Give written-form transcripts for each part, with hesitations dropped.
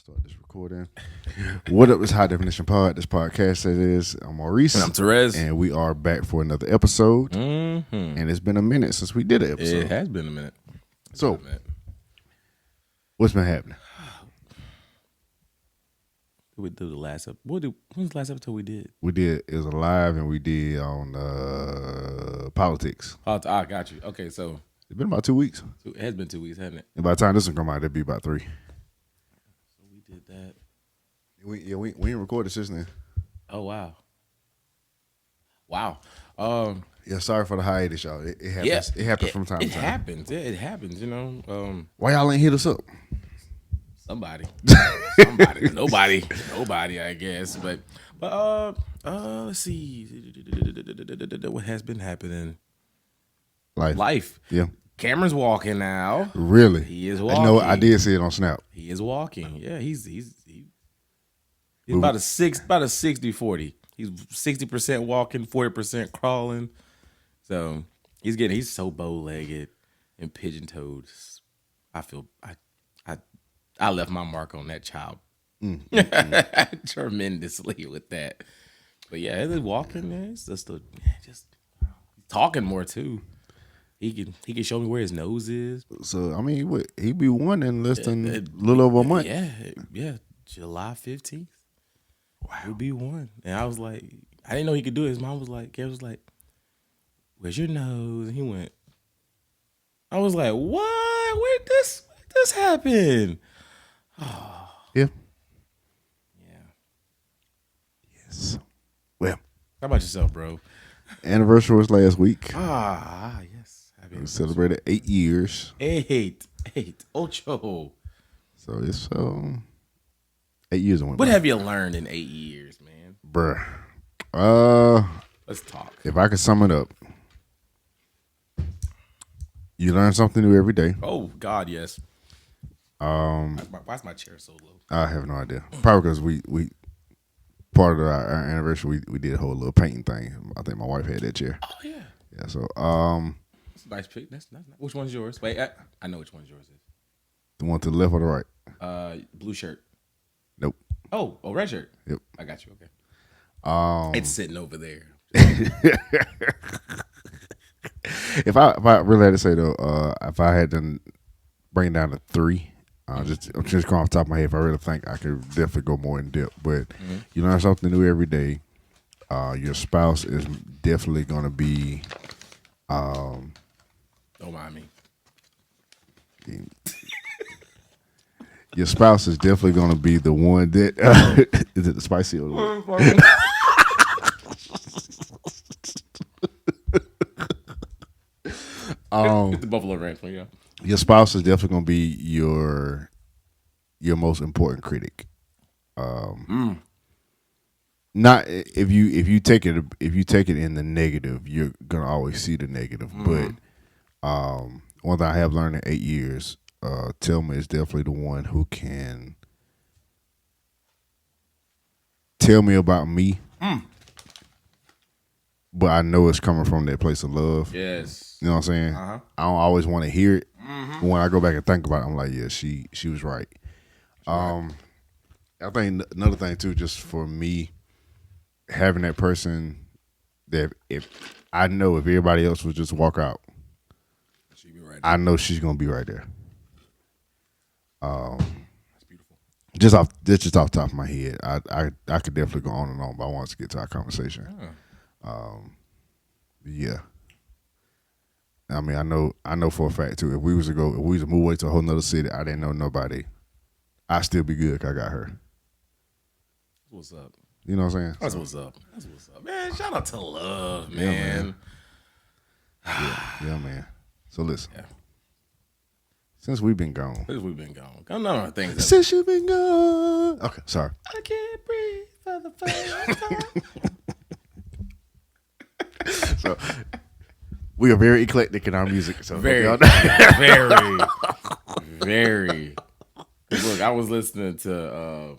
Start this recording. What up? It's High Definition Pod. This podcast that is. I'm Maurice. And I'm Therese. And we are back for another episode. Mm-hmm. And it's been a minute since we did an episode. It has been a minute. What's been happening? We do the last episode. When was the last episode we did? It was live and we did on politics. Oh, I got you. Okay, so. It's been about 2 weeks. It has been 2 weeks, hasn't it? And by the time this one come out, it'll be about 3. So we did that. We ain't recorded since then. Oh, wow. Yeah, sorry for the hiatus, y'all. It happens. It happens from time to time. It happens. Yeah, it happens, you know. Why y'all ain't hit us up? Somebody. Nobody, I guess. But let's see. What has been happening? Life. Yeah. Cameron's walking now. Really? He is walking. No, I did see it on Snap. He is walking. Yeah, he's about a 60-40. He's 60% walking, 40% crawling. So he's so bow-legged and pigeon-toed. I left my mark on that child tremendously with that. But yeah, he's walking there. It's just talking more too. He can show me where his nose is. So I mean, he be one in less than a little over a month. Yeah. July 15th. Wow, he'll be one. And I was like, I didn't know he could do it. His mom was like, Gary was like, "Where's your nose?" And he went. I was like, "What? Where did this happen?" Oh. Yeah. Yeah. Yes. Well, how about yourself, bro? Anniversary was last week. Yes. We celebrated 8 years. Eight. Ocho. So it's 8 years. What have you learned in 8 years, man? Bruh. Let's talk. If I could sum it up, you learn something new every day. Oh God, yes. Why's my chair so low? I have no idea. Probably because we part of our anniversary we did a whole little painting thing. I think my wife had that chair. Oh yeah. Yeah. So that's a nice pick. That's which one's yours? Wait, I know which one's yours is. The one to the left or the right? Blue shirt. Nope. Oh, red shirt. Yep. I got you. Okay. It's sitting over there. If I really had to say though, if I had to bring it down to 3, I'm just going off the top of my head. If I really think I could definitely go more in depth, but you learn something new every day. Your spouse is definitely going to be. Don't mind me. Your spouse is definitely going to be the one that is it the spicy or Get the Buffalo Ranch one, yeah. Your spouse is definitely going to be your most important critic. Not if you take it in the negative, you're gonna always see the negative. But one thing I have learned in 8 years, Thelma is definitely the one who can tell me about me. But I know it's coming from that place of love. Yes. You know what I'm saying? Uh-huh. I don't always want to hear it. But when I go back and think about it, I'm like, yeah, she was right. I think another thing too, just for me, having that person that if everybody else would just walk out, She'd be right there. I know she's gonna be right there. That's beautiful. Just off the top of my head, I could definitely go on and on, but I want to get to our conversation. Yeah. I mean, I know for a fact too. If we was to move away to a whole nother city, I didn't know nobody, I'd still be good because I got her. What's up? You know what I'm saying? That's what's up. Man, shout out to love, man. Yeah, man. So listen. Yeah. Since we've been gone. None of our things. Since you've been gone. Okay, sorry. I can't breathe for the first time. So we are very eclectic in our music. So very. Look, I was listening to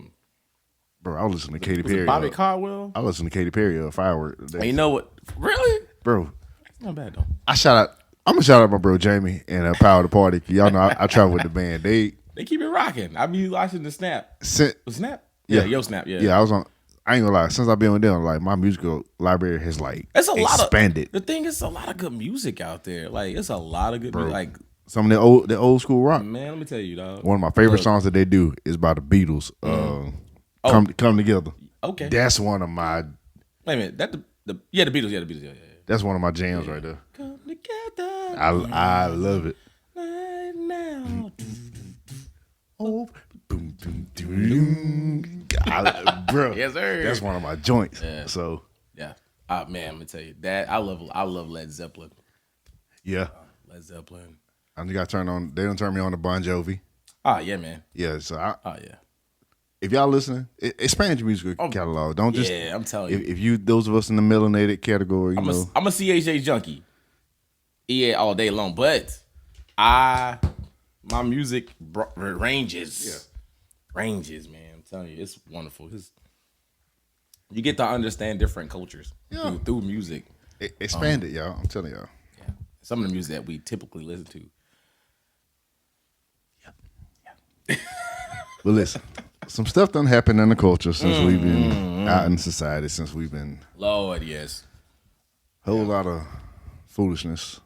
bro, I was listening to Katy Perry. Bobby Caldwell? I listened to Katy Perry Firework. And you know what? Really? Bro. It's not bad though. I'm gonna shout out my bro Jamie and Power the Party. Y'all know I travel with the band. They keep it rocking. I be watching the Snap. Snap? Yeah. Yo Snap, yeah. Yeah, I was on. I ain't gonna lie. Since I've been with them, like my musical library has like It's a lot expanded. The thing is, a lot of good music out there. Like it's a lot of good music. Like some of the old school rock. man, let me tell you, dog. One of my favorite songs that they do is by the Beatles. Come Together. Okay. That's one of my. Wait a minute. That the Beatles. Yeah, the Beatles. Yeah. That's one of my jams right there. Come together. I love it. Right now. Oh, boom, boom, boom. Bro, Yes, sir. that's one of my joints. Yeah. So yeah, man, I'm gonna tell you that I love Led Zeppelin. yeah, Led Zeppelin. I just got turned on. They don't turn me on to Bon Jovi. Oh yeah, man. Yeah, so yeah. If y'all listening, expand your musical catalog. Don't just. Yeah, I'm telling you. If you those of us in the melanated category, I'm a CHA junkie. EA all day long, but my music ranges. Yeah. Ranges, man. I'm telling you, it's wonderful. You get to understand different cultures through music. Expand it, y'all. I'm telling y'all. Yeah. Some of the music that we typically listen to. Yeah. But listen, some stuff done happened in the culture since we've been out in society, since we've been. Lord, yes. Whole lot of foolishness.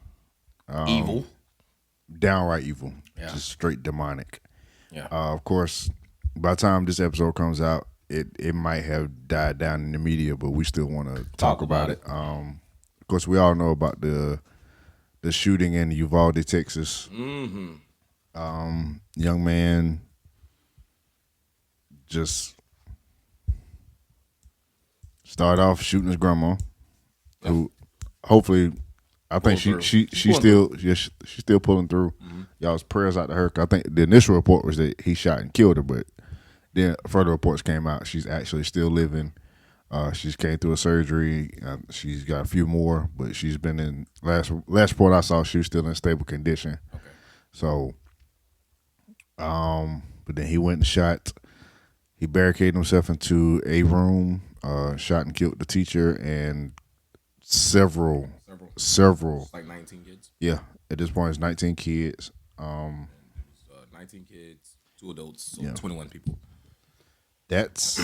Evil. Downright evil. Yeah. Just straight demonic. Yeah. Of course, by the time this episode comes out, it might have died down in the media, but we still want to talk about it. Of course, we all know about the shooting in Uvalde, Texas. Mm-hmm. Young man just started off shooting his grandma, who hopefully, I think she's still pulling through. Mm-hmm. Y'all's prayers out to her. 'Cause I think the initial report was that he shot and killed her, but then further reports came out she's actually still living. She's came through a surgery. She's got a few more, but she's been in last report I saw she was still in stable condition. Okay. So, but then he went and shot. He barricaded himself into a room, shot and killed the teacher and several. It's like 19 kids. Yeah, at this point it's 19 kids. 19 kids, 2 adults, so 21 people. That's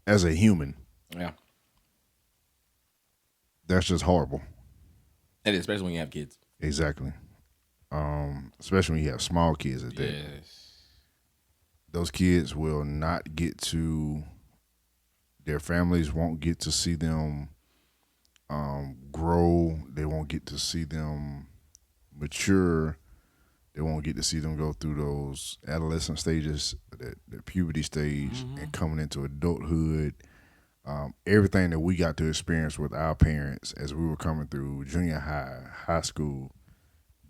as a human. Yeah. That's just horrible. And especially when you have kids. Exactly. Especially when you have small kids at that. Yes. Those kids will not get to, their families won't get to see them grow. They won't get to see them mature. They won't get to see them go through those adolescent stages, that puberty stage, and coming into adulthood. Everything that we got to experience with our parents as we were coming through junior high, high school,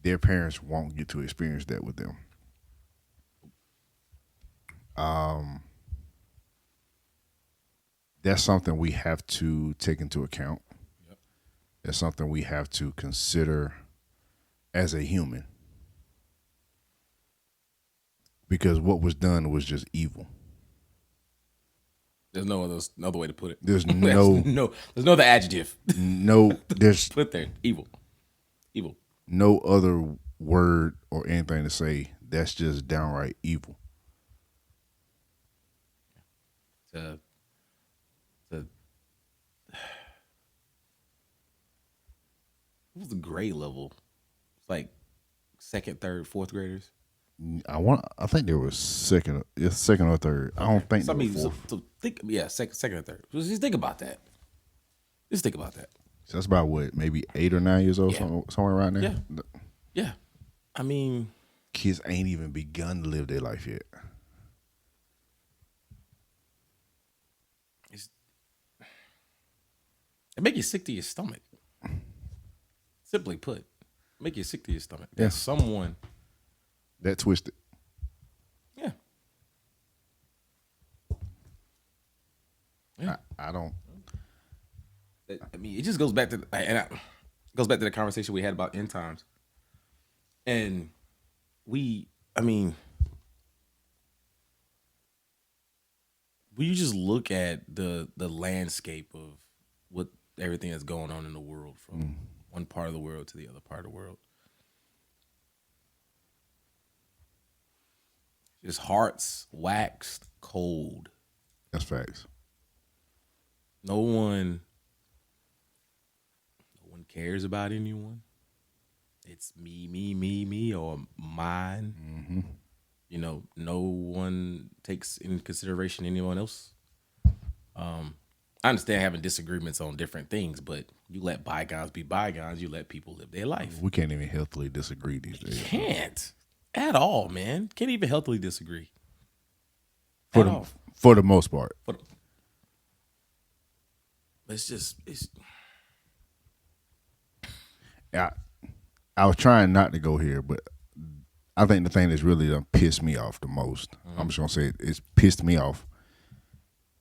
their parents won't get to experience that with them. That's something we have to take into account. Yep. That's something we have to consider as a human. Because what was done was just evil. There's no other way to put it. There's no other adjective. No, there's put there. Evil. No other word or anything to say. That's just downright evil. What was the grade level? It's like second, third, fourth graders. I think there was second or third. Okay. I don't think there was fourth. So think, second or third. Just think about that. So that's about what, maybe 8 or 9 years old, somewhere around there. Yeah. I mean, kids ain't even begun to live their life yet. It make you sick to your stomach. Simply put, make you sick to your stomach. Yeah. There's someone that twisted. Yeah. I don't. I mean, it just goes back to the conversation we had about end times. And we you just look at the landscape of what everything that's going on in the world, from one part of the world to the other part of the world. Just hearts waxed cold. That's facts. No one cares about anyone. It's me, or mine. Mm-hmm. You know, no one takes in consideration anyone else. I understand having disagreements on different things, but you let bygones be bygones. You let people live their life. We can't even healthily disagree these days. Can't at all, man. Can't even healthily disagree. For the most part. It's I was trying not to go here, but I think the thing that's really done pissed me off the most, I'm just gonna say it's pissed me off,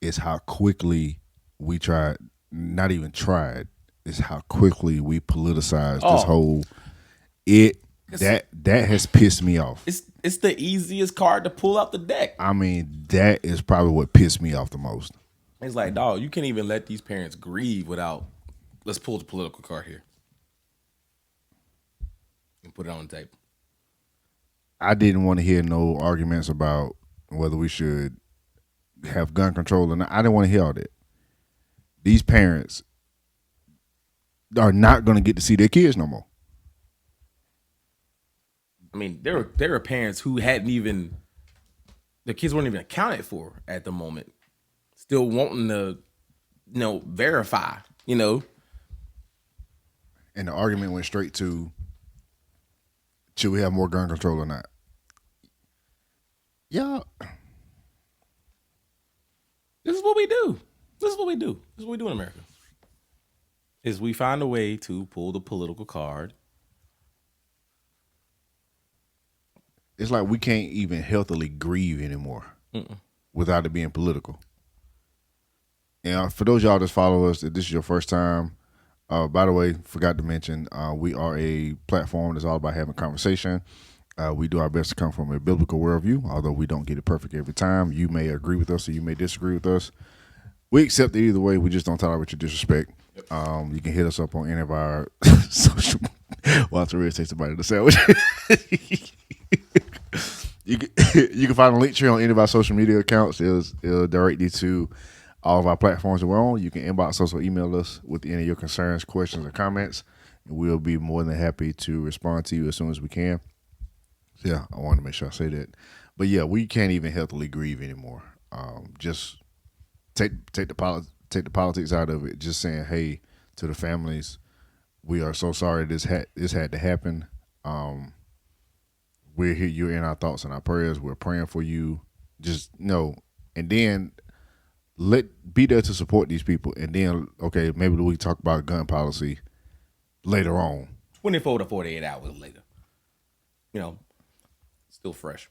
is how quickly we tried, not even tried, is how quickly we politicized this whole that has pissed me off. It's the easiest card to pull out the deck. I mean, that is probably what pissed me off the most. It's like, dog, you can't even let these parents grieve without, let's pull the political card here and put it on the table. I didn't want to hear no arguments about whether we should have gun control or not. I didn't want to hear all that. These parents are not going to get to see their kids no more. I mean, there were parents who hadn't even, the kids weren't even accounted for at the moment, still wanting to, verify, And the argument went straight to, should we have more gun control or not? Yeah. This is what we do. This is what we do in America. Is we find a way to pull the political card. It's like we can't even healthily grieve anymore without it being political. And for those of y'all that follow us, if this is your first time, by the way, forgot to mention, we are a platform that's all about having conversation. We do our best to come from a biblical worldview, although we don't get it perfect every time. You may agree with us or you may disagree with us. We accept it either way. We just don't tolerate your disrespect. You can hit us up on any of our social. While Teresa takes somebody to sandwich. You can find a link tree on any of our social media accounts. It'll direct you to all of our platforms that we're on. You can inbox us or email us with any of your concerns, questions, or comments. And we'll be more than happy to respond to you as soon as we can. So yeah, I wanted to make sure I say that. But yeah, we can't even healthily grieve anymore. Just take the politics out of it. Just saying, hey, to the families, we are so sorry this had to happen. We're here. You're in our thoughts and our prayers. We're praying for you. Just know, and then be there to support these people. And then, okay, maybe we talk about gun policy later on. 24 to 48 hours later. Still fresh.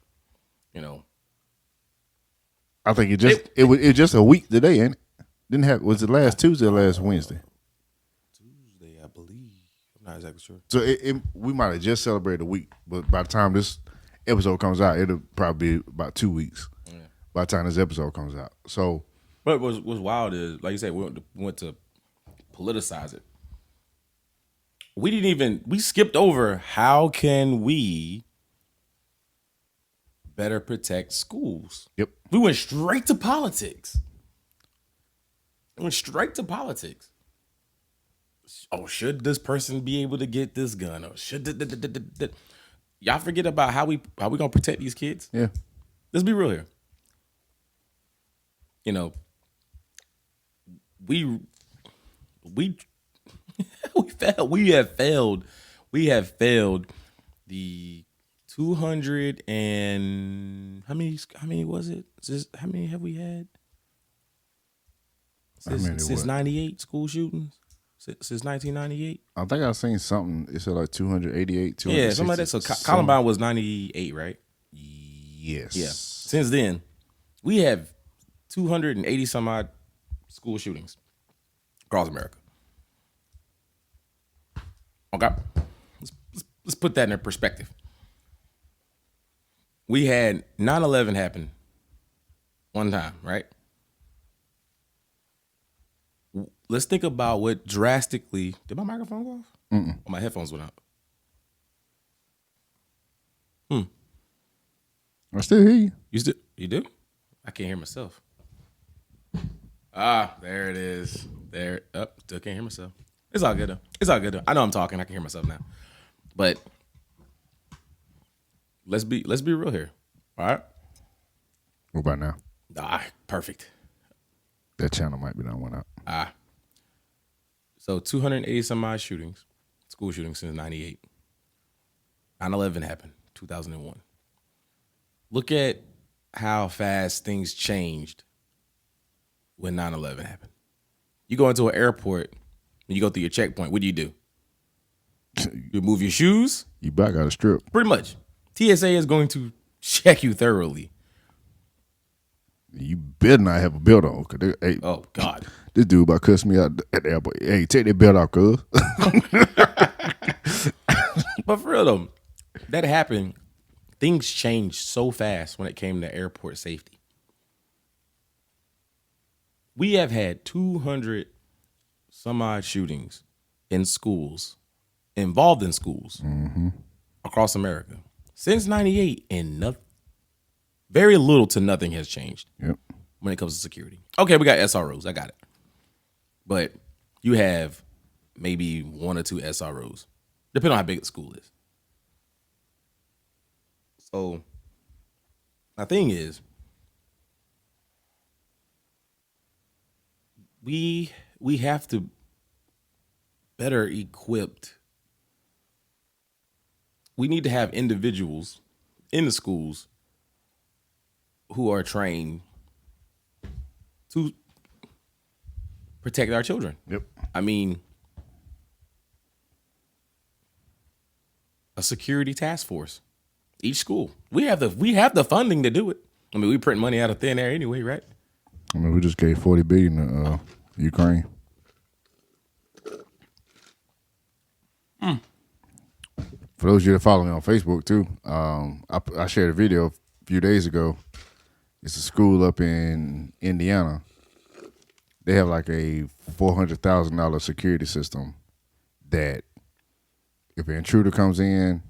I think it was just a week today, ain't it? Was it last Tuesday or last Wednesday? Tuesday, I believe. I'm not exactly sure. So we might have just celebrated a week, but by the time this episode comes out, it'll probably be about 2 weeks. Yeah. By the time this episode comes out, so. But what's wild is, like you said, we went to politicize it. We skipped over how can we better protect schools. Yep. We went straight to politics. Oh, should this person be able to get this gun? Or should y'all forget about how we gonna protect these kids? Yeah. Let's be real here. We failed. We have failed the 200 and how many was it? How many have we had? Since 98 school shootings? Since 1998? I think I've seen something. It said like 288, Yeah, something like that. So Columbine was 98, right? Yes. Yeah. Since then, we have 280 some odd school shootings across America. Okay. Let's put that in perspective. We had 9/11 happen one time, right? Let's think about what drastically... Did my microphone go off? Mm-mm. Oh, my headphones went out. I still hear you. You do? I can't hear myself. There it is. There. Still can't hear myself. It's all good though. It's all good though. I know I'm talking. I can hear myself now. But let's be real here. All right. What about now? Perfect. That channel might be done went out. So 280 some odd shootings, school shootings since 98. 9/11 happened, 2001. Look at how fast things changed when 9/11 happened. You go into an airport and you go through your checkpoint. What do? You move your shoes? You back out of strip. Pretty much. TSA is going to check you thoroughly. You better not have a belt on. Hey, Oh, God. this dude about cussed me out at the airport. Hey, take that belt off, cuz. But for real, though, that happened. Things changed so fast when it came to airport safety. We have had 200 some odd shootings in schools, involved in schools across America since 98, and very little to nothing has changed when it comes to security. Okay, we got SROs. I got it. But you have maybe one or two SROs, depending on how big the school is. So my thing is, we have to better equipped. We need to have individuals in the schools who are trained to protect our children. Yep. I mean, a security task force. Each school. We have the funding to do it. I mean, we print money out of thin air anyway, right? I mean, we just gave $40 billion to Ukraine. For those of you that follow me on Facebook too, I shared a video a few days ago. It's a school up in Indiana. They have like a $400,000 security system that if an intruder comes in,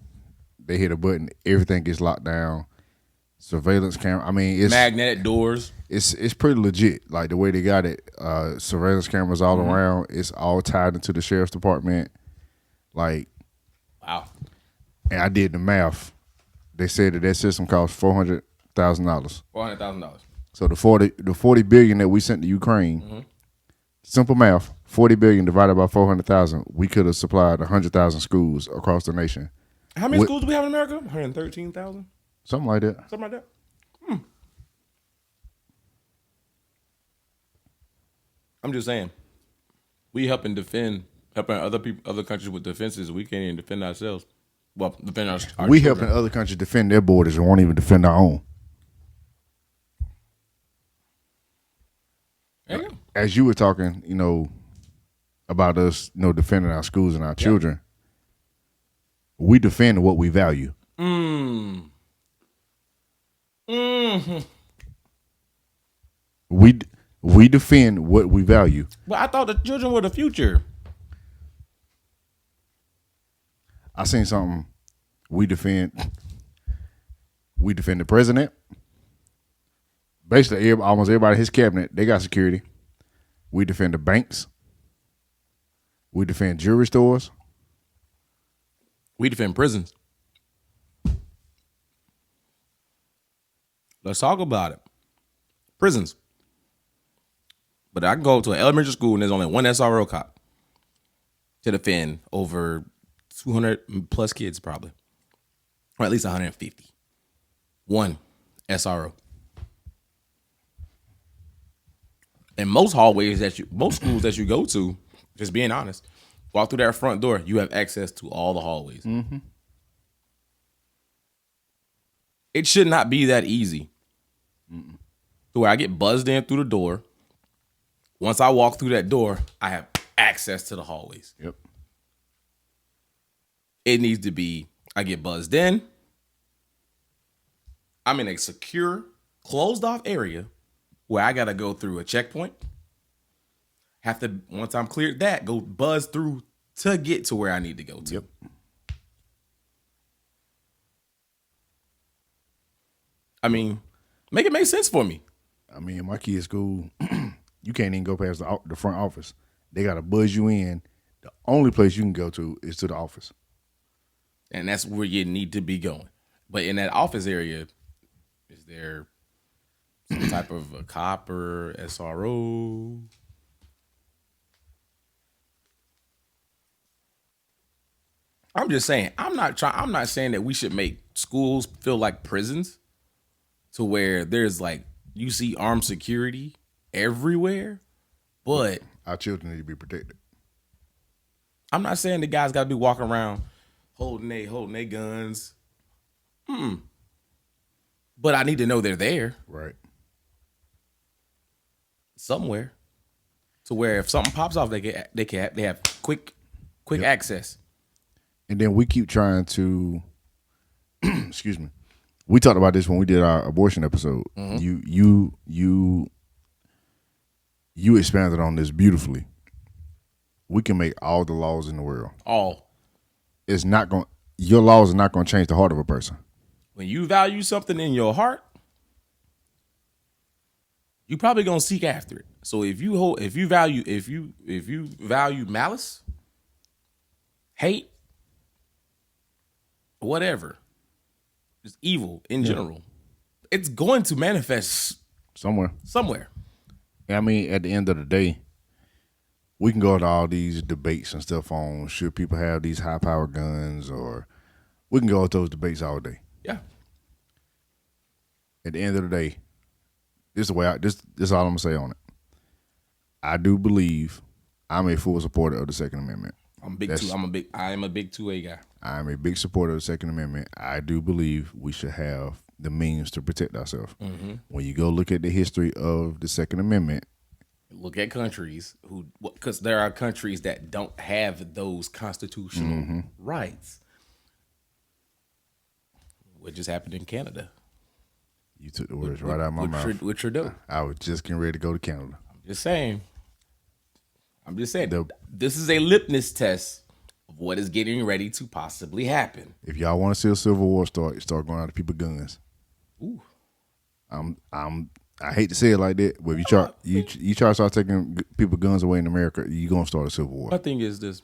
they hit a button, everything gets locked down. Surveillance camera. I mean, it's magnetic doors. It's pretty legit. Like the way they got it, surveillance cameras all around. It's all tied into the sheriff's department. Like, wow. And I did the math. They said that system cost $400,000. $400,000. So the 40 billion that we sent to Ukraine. Simple math: 40 billion divided by 400,000. We could have supplied 100,000 schools across the nation. How many schools do we have in America? 113,000. Something like that. Something like that. I'm just saying, we helping other countries with defenses. We can't even defend ourselves. Well, defend our we children. helping other countries defend their borders and won't even defend our own. There you go. As you were talking, about us, defending our schools and our children, we defend what we value. We defend what we value. But I thought the children were the future. I seen something. We defend the president. Basically, almost everybody in his cabinet, they got security. We defend the banks. We defend jewelry stores. We defend prisons. Let's talk about it. Prisons. But I can go to an elementary school and there's only one SRO cop to defend over 200 plus kids probably. Or at least 150. One SRO. And most schools that you go to, just being honest, walk through that front door, you have access to all the hallways. Mm-hmm. It should not be that easy. To where I get buzzed in through the door. Once I walk through that door, I have access to the hallways. Yep. It needs to be, I get buzzed in. I'm in a secure, closed off area where I got to go through a checkpoint. Once I'm cleared that, go buzz through to get to where I need to go to. Yep. I mean, make it make sense for me. I mean, in my kids' school, you can't even go past the front office. They got to buzz you in. The only place you can go to is to the office. And that's where you need to be going. But in that office area, is there some type of a cop or SRO? I'm just saying, I'm not saying that we should make schools feel like prisons to where there's like you see armed security everywhere, but Our children need to be protected. I'm not saying the guys got to be walking around holding they guns. But I need to know they're there Right. somewhere, to where if something pops off, they have quick access. And then we keep trying to, excuse me. We talked about this when we did our abortion episode. You expanded on this beautifully. We can make all the laws in the world. It's not going. Your laws are not going to change the heart of a person. When you value something in your heart, you probably gonna seek after it. So if you value malice, hate, whatever, just evil in general, it's going to manifest Somewhere. I mean, at the end of the day, we can go to all these debates and stuff on should people have these high-powered guns, or we can go to those debates all day. Yeah. At the end of the day, this is the way this is all I'm gonna say on it. I do believe I'm a full supporter of the Second Amendment. I am a big 2A guy. I'm a big supporter of the Second Amendment. I do believe we should have the means to protect ourselves. Mm-hmm. When you go look at the history of the Second Amendment, look at countries because there are countries that don't have those constitutional rights. What just happened in Canada? You took the words right out of my mouth. With Trudeau. I was just getting ready to go to Canada. I'm just saying. This is a litmus test of what is getting ready to possibly happen. If y'all want to see a civil war start going after people's guns. Ooh. I hate to say it like that, but if you try to start taking people's guns away in America, you're gonna start a civil war. My thing is this: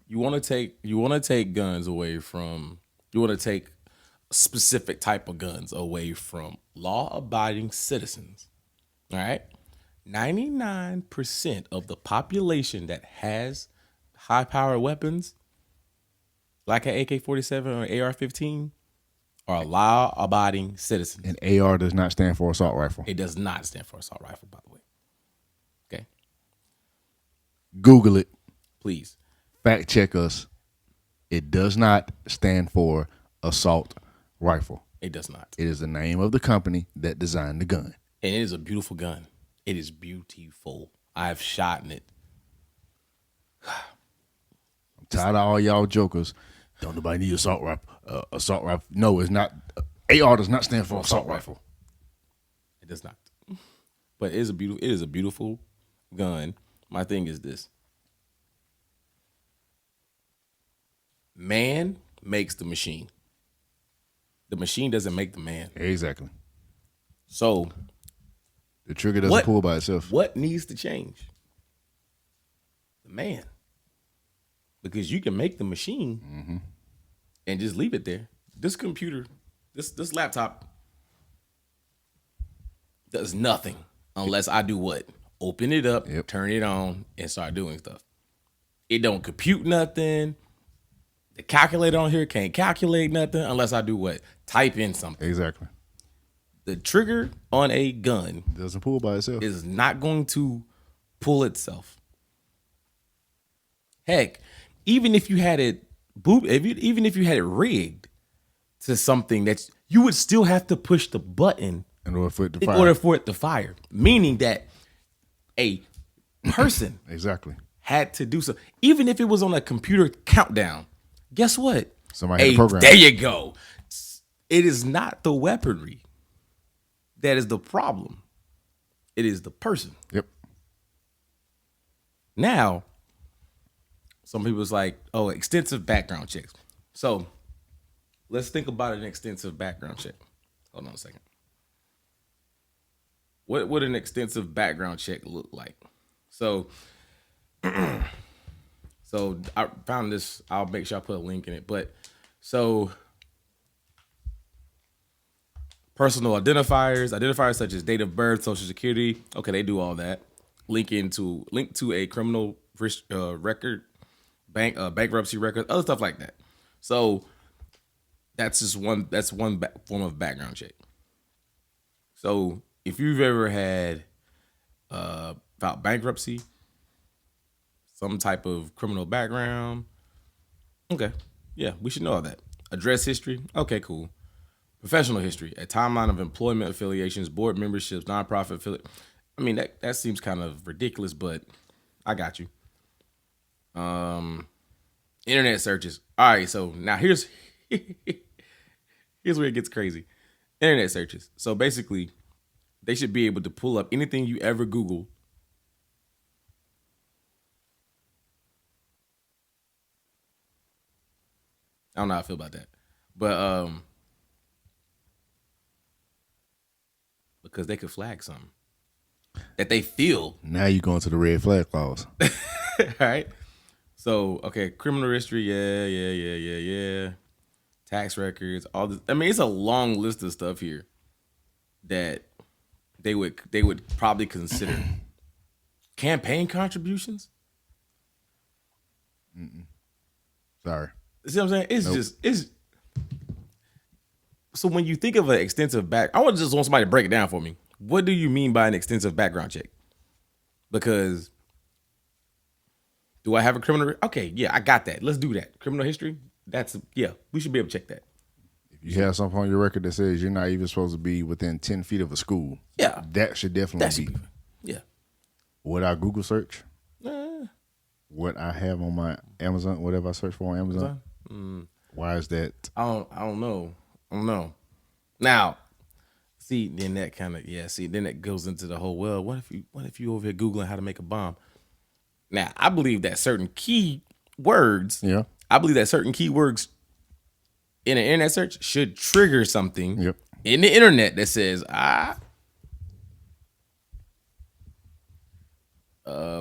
you want to take guns away from. You want to take a specific type of guns away from law-abiding citizens. All right, 99% of the population that has high-powered weapons, like an AK-47 or AR-15. Are law-abiding citizens. And AR does not stand for assault rifle. It does not stand for assault rifle, by the way. Okay. Google it. Please. Fact check us. It does not stand for assault rifle. It does not. It is the name of the company that designed the gun. And it is a beautiful gun. It is beautiful. I've shot in it. I'm tired of all y'all jokers. Don't nobody need assault rifle. Assault rifle. No, it's not. AR does not stand for assault rifle. It does not. But it is a beautiful gun. My thing is this. Man makes the machine. The machine doesn't make the man. Exactly. So the trigger doesn't pull by itself. What needs to change? The man. Because you can make the machine and just leave it there. This computer, this laptop does nothing unless I do what? Open it up, turn it on, and start doing stuff. It don't compute nothing. The calculator on here can't calculate nothing unless I do what? Type in something. Exactly. The trigger on a gun doesn't pull by itself. Is not going to pull itself. Heck, even if you had it even if you had it rigged to something that you would still have to push the button in order for it to fire. Meaning that a person exactly had to do so. Even if it was on a computer countdown, guess what? Somebody had a program. There you go. It is not the weaponry that is the problem. It is the person. Yep. Now, some people's like, oh, extensive background checks. So let's think about an extensive background check. Hold on a second. What would an extensive background check look like? So, so I found this. I'll make sure I put a link in it. But so personal identifiers such as date of birth, social security. Okay, they do all that. Link to a criminal record, bankruptcy record, other stuff like that. So that's just one. That's one form of background check. So if you've ever had filed bankruptcy, some type of criminal background, okay, yeah, we should know all that. Address history, okay, cool. Professional history, a timeline of employment affiliations, board memberships, nonprofit affiliate. I mean, that seems kind of ridiculous, but I got you. Internet searches. All right, so now here's where it gets crazy. Internet searches. So basically, they should be able to pull up anything you ever Google. I don't know how I feel about that, but because they could flag something that they feel. Now you're going to the red flag clause. All right. So, okay, criminal history, yeah. Tax records, all this. I mean, it's a long list of stuff here that they would probably consider. Campaign contributions? Sorry. See what I'm saying? It's so when you think of an extensive I want somebody to break it down for me. What do you mean by an extensive background check? Because do I have a criminal? Okay, yeah, I got that. Let's do that. Criminal history? We should be able to check that. If you have something on your record that says you're not even supposed to be within 10 feet of a school, yeah, that should definitely be. Yeah. What I Google search? What I have on my Amazon, whatever I search for on Amazon? Why is that? I don't know. Now, see, then that kind of then that goes into the whole, well, what if you over here Googling how to make a bomb? Now, I believe that certain key words, I believe that certain keywords in an internet search should trigger something in the internet that says,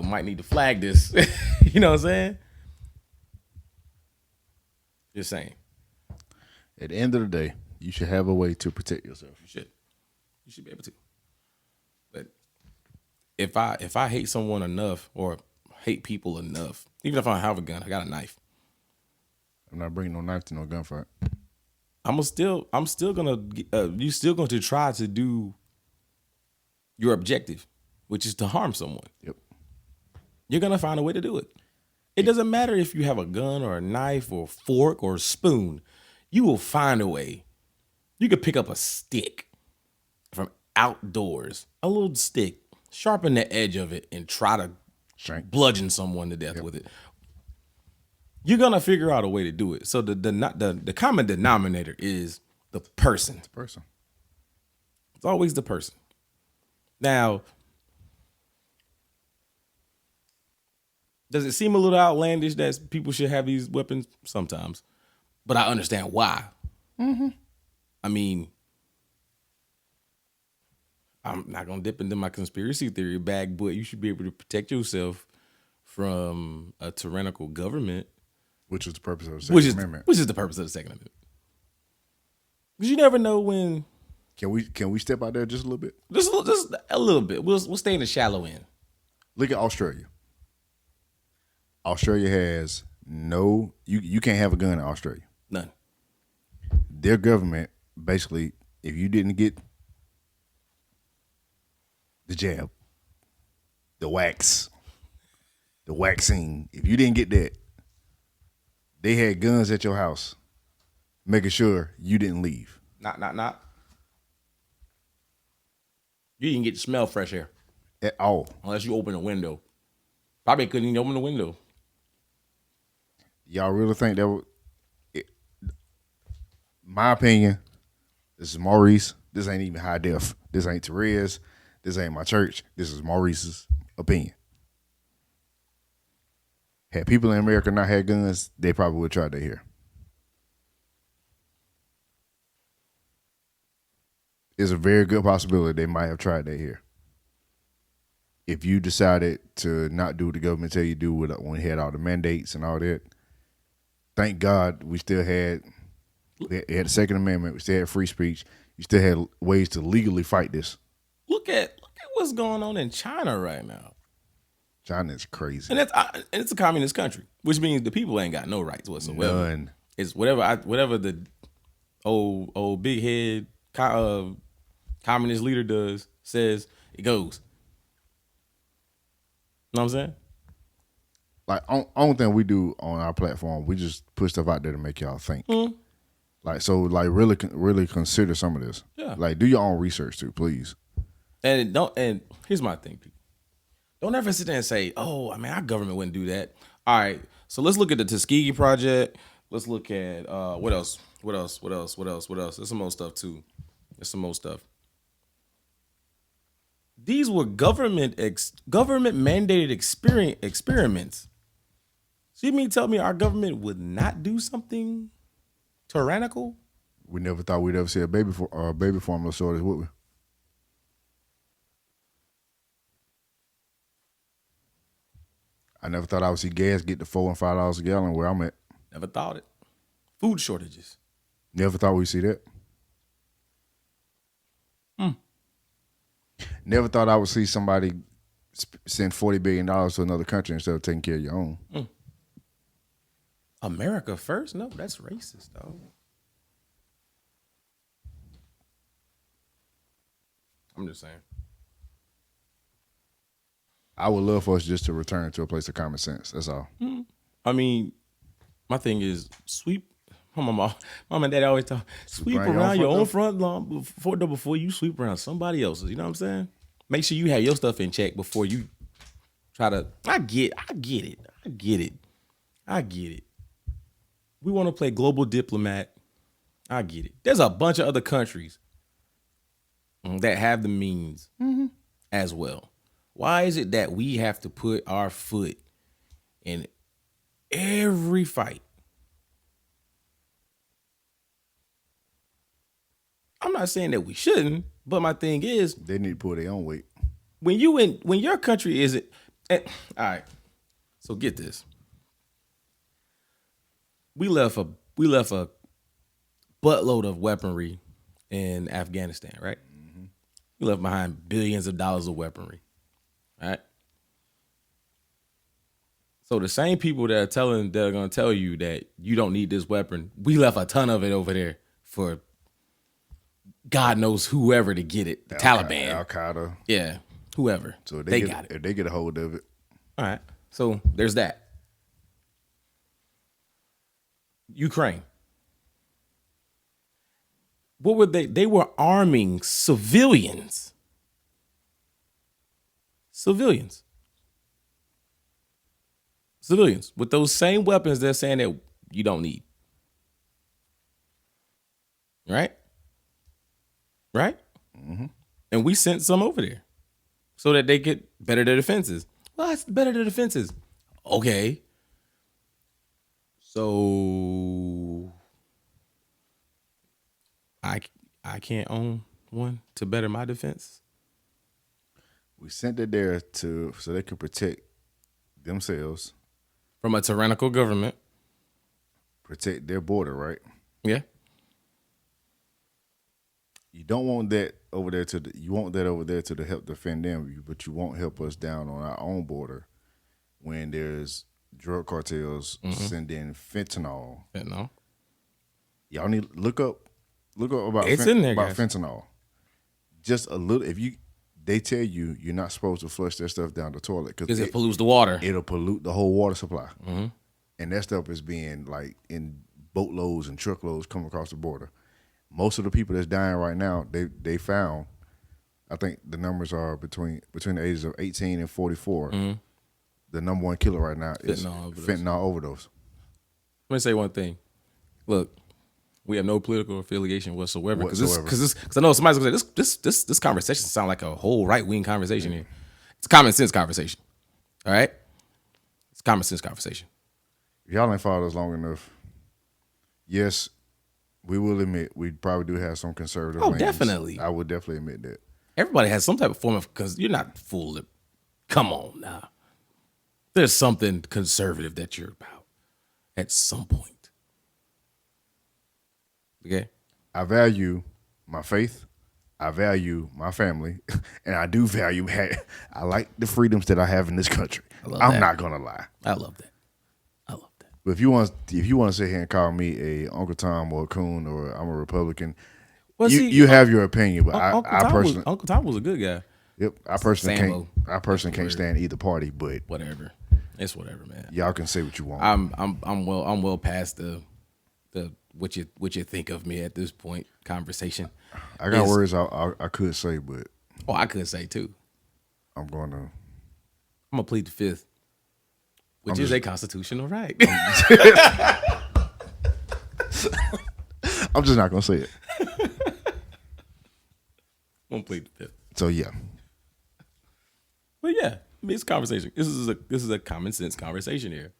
might need to flag this. You know what I'm saying? Just saying. At the end of the day, you should have a way to protect yourself. You should be able to. But if I hate someone enough or hate people enough, even if I don't have a gun, I got a knife. I'm not bringing no knife to no gunfight. I'm still gonna you still going to try to do your objective, which is to harm someone. Yep. You're gonna find a way to do it. It doesn't matter if you have a gun or a knife or fork or spoon. You will find a way. You could pick up a stick from outdoors, a little stick, sharpen the edge of it, and try to bludgeon someone to death with it. You're gonna figure out a way to do it. So the common denominator is the person. It's the person. It's always the person. Now, does it seem a little outlandish that people should have these weapons? Sometimes. But I understand why. I mean, I'm not going to dip into my conspiracy theory bag, but you should be able to protect yourself from a tyrannical government. Which is the purpose of the Second Amendment. Which is the purpose of the Second Amendment. Because you never know when. Can we step out there just a little bit? Just a little bit. We'll stay in the shallow end. Look at Australia. Australia has you can't have a gun in Australia. None. Their government, basically, if you didn't get the jab, the vaccine, if you didn't get that, they had guns at your house, making sure you didn't leave. Not. You didn't get to smell fresh air. At all. Unless you open a window. Probably couldn't even open the window. Y'all really think that would... My opinion, this is Maurice. This ain't even high def. This ain't Therese. This ain't my church. This is Maurice's opinion. Had people in America not had guns, they probably would try that here. It's a very good possibility they might have tried that here. If you decided to not do what the government tell you to do when we had all the mandates and all that, thank God we still had the Second Amendment. We still had free speech. You still had ways to legally fight this. Look at what's going on in China right now. China is crazy, and it's a communist country, which means the people ain't got no rights whatsoever. None. It's whatever the old big head communist leader does, says, it goes. You know what I'm saying? Like, only thing we do on our platform, we just put stuff out there to make y'all think. Mm. Like, so, like, really consider some of this. Yeah. Like, do your own research too, please. And here's my thing, people. Don't ever sit there and say, "Oh, I mean, our government wouldn't do that." All right, so let's look at the Tuskegee Project. Let's look at what else? There's some more stuff too. There's some more stuff. These were government mandated experiments. So you mean tell me our government would not do something tyrannical? We never thought we'd ever see a baby formula shortage, would we? I never thought I would see gas get to $4 and $5 a gallon where I'm at. Never thought it. Food shortages. Never thought we'd see that. Never thought I would see somebody send $40 billion to another country instead of taking care of your own. America first? No, that's racist, dog. I'm just saying. I would love for us just to return to a place of common sense. That's all. I mean, my thing is sweep. Mom and Daddy always talk. Sweep around your own front lawn before you sweep around somebody else's. You know what I'm saying? Make sure you have your stuff in check before you try to. I get it. We want to play global diplomat. I get it. There's a bunch of other countries that have the means as well. Why is it that we have to put our foot in every fight? I'm not saying that we shouldn't, but my thing is they need to pull their own weight. When your country isn't all right. So get this. We left a buttload of weaponry in Afghanistan, right? Mm-hmm. We left behind billions of dollars of weaponry. All right. So the same people that are going to tell you that you don't need this weapon, we left a ton of it over there for God knows whoever to get it. The Taliban, Al Qaeda, yeah, whoever. So they got it. If they get a hold of it, all right. So there's that. Ukraine. What were they? They were arming civilians. Civilians with those same weapons they're saying that you don't need. Right? Mm-hmm. And we sent some over there so that they could better their defenses. Well, it's better their defenses. Okay. So I can't own one to better my defense. We sent it there so they could protect themselves from a tyrannical government, protect their border, right? Yeah. You don't want that over there you want that over there to help defend them, but you won't help us down on our own border when there's drug cartels sending fentanyl. Y'all need look up about fentanyl. Just a little. They tell you you're not supposed to flush that stuff down the toilet because it pollutes the water. It'll pollute the whole water supply, and that stuff is being like in boatloads and truckloads coming across the border. Most of the people that's dying right now, they found. I think the numbers are between the ages of 18 and 44. The number one killer right now is fentanyl overdose. Let me say one thing. Look, we have no political affiliation whatsoever. Because I know somebody's gonna say this conversation sounds like a whole right wing conversation here. It's a common sense conversation. All right. It's common sense conversation. If y'all ain't followed us long enough, yes, we will admit we probably do have some conservative leanings. Definitely. I would definitely admit that. Everybody has some type of form of, because you're not full of, come on now. There's something conservative that you're about at some point. Okay? I value my faith. I value my family. And I do value, I like the freedoms that I have in this country. I'm not going to lie. I love that. But if you want to sit here and call me a Uncle Tom or a coon or I'm a Republican, well, you have your opinion. But I personally, Uncle Tom was a good guy. Yep, I personally can't stand either party. But whatever, it's whatever, man. Y'all can say what you want. I'm well past the what you think of me at this point conversation. I got words I could say, but I could say too. I'm gonna plead the fifth. Which is a constitutional right. I'm just not gonna say it. Won't plead the fifth. So yeah. But yeah, it's a conversation. This is a common sense conversation here.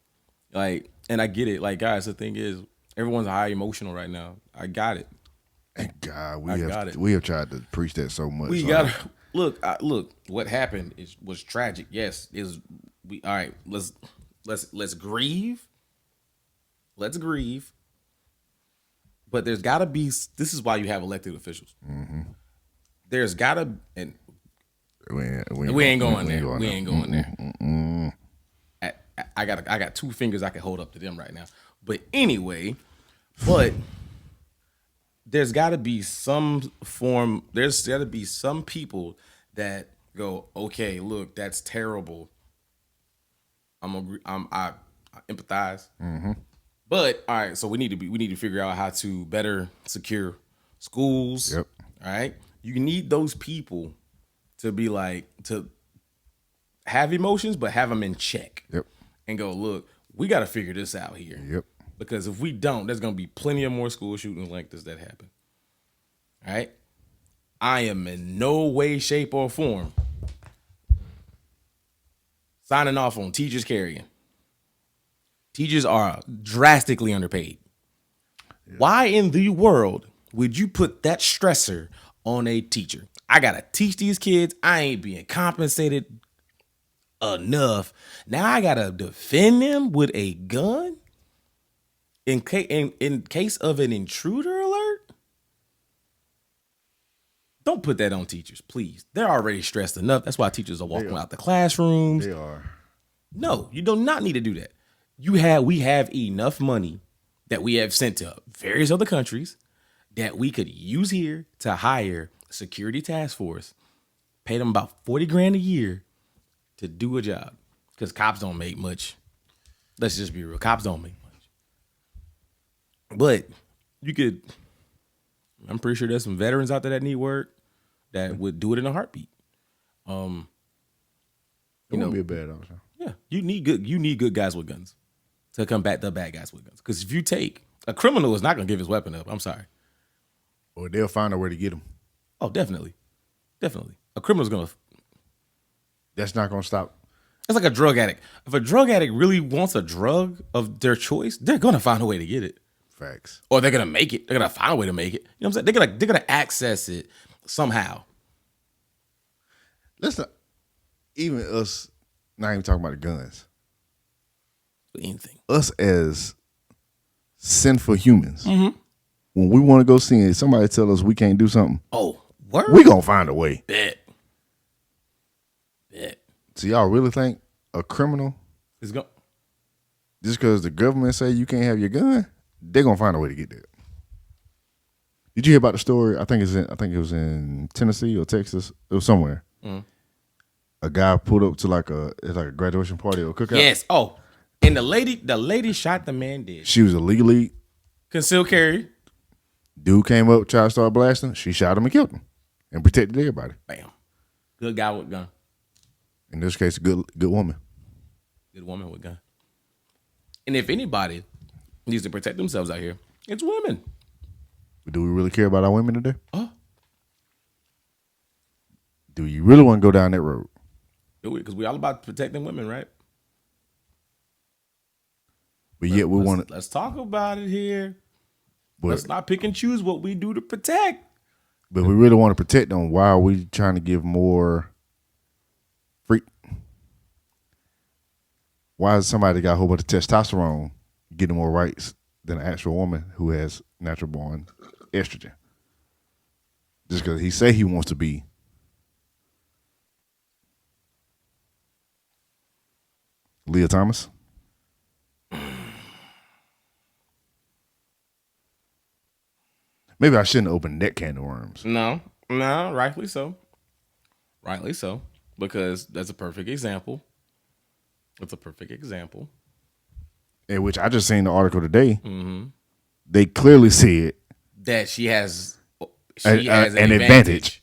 Like, and I get it. Like, guys, the thing is, everyone's high emotional right now. I got it. And God, we have tried to preach that so much. We got look. What happened was tragic. Yes, all right. Let's grieve. Let's grieve. But there's got to be. This is why you have elected officials. Mm-hmm. There's got to, and we ain't going there. We ain't going there. I got two fingers I can hold up to them right now. But anyway, there's got to be some form. There's got to be some people that go, okay, look, that's terrible. I empathize. Mm-hmm. But all right, so we need to figure out how to better secure schools. Yep. All right. You need those people to be like, to have emotions, but have them in check. Yep. And go, look, we got to figure this out here. Yep. Because if we don't, there's going to be plenty of more school shootings like this that happen. All right. I am in no way, shape, or form signing off on teachers carrying. Teachers are drastically underpaid. Yeah. Why in the world would you put that stressor on a teacher? I got to teach these kids. I ain't being compensated enough. Now I got to defend them with a gun in case of an intruder alert? Don't put that on teachers, please. They're already stressed enough. That's why teachers are walking out the classrooms. They are. No, you do not need to do that. We have enough money that we have sent to various other countries that we could use here to hire a security task force, pay them about $40,000 a year to do a job. Because cops don't make much. Let's just be real. Cops don't make much. But you could, I'm pretty sure there's some veterans out there that need work that would do it in a heartbeat. It wouldn't be a bad option. Yeah, you need good guys with guns to combat the bad guys with guns. Because if you take a criminal, is not going to give his weapon up. I'm sorry. Or they'll find a way to get him. Oh, definitely. A criminal's going to. That's not going to stop. It's like a drug addict. If a drug addict really wants a drug of their choice, they're going to find a way to get it. Facts. Or they're going to make it. They're going to find a way to make it. You know what I'm saying? They're going to access it somehow. Listen, even us, not even talking about the guns. Anything. Us as sinful humans, mm-hmm. when we want to go see it, somebody tell us we can't do something. Oh, word? We gonna find a way. Bet. So y'all really think a criminal is going just because the government say you can't have your gun, they're gonna find a way to get there? Did you hear about the story? I think it was in Tennessee or Texas. It was somewhere. Mm. A guy pulled up to like a graduation party or cookout. Yes. Oh, and the lady shot the man dead. She was illegally concealed carry. Dude came up, tried to start blasting. She shot him and killed him, and protected everybody. Bam. Good guy with gun. In this case, good woman. Good woman with gun. And if anybody needs to protect themselves out here, it's women. Do we really care about our women today? Do you really want to go down that road? Do we? Because we all about protecting women, right? But yet we want to. Let's talk about it here. But, let's not pick and choose what we do to protect. But we really want to protect them. Why are we trying to give more free? Why is somebody that got a whole bunch of testosterone getting more rights than an actual woman who has natural born estrogen? Just because he say he wants to be. Leah Thomas? Maybe I shouldn't open that can of worms. No, rightly so. Rightly so. Because that's a perfect example. It's a perfect example. In which I just seen the article today. Mm-hmm. They clearly said that she has an advantage.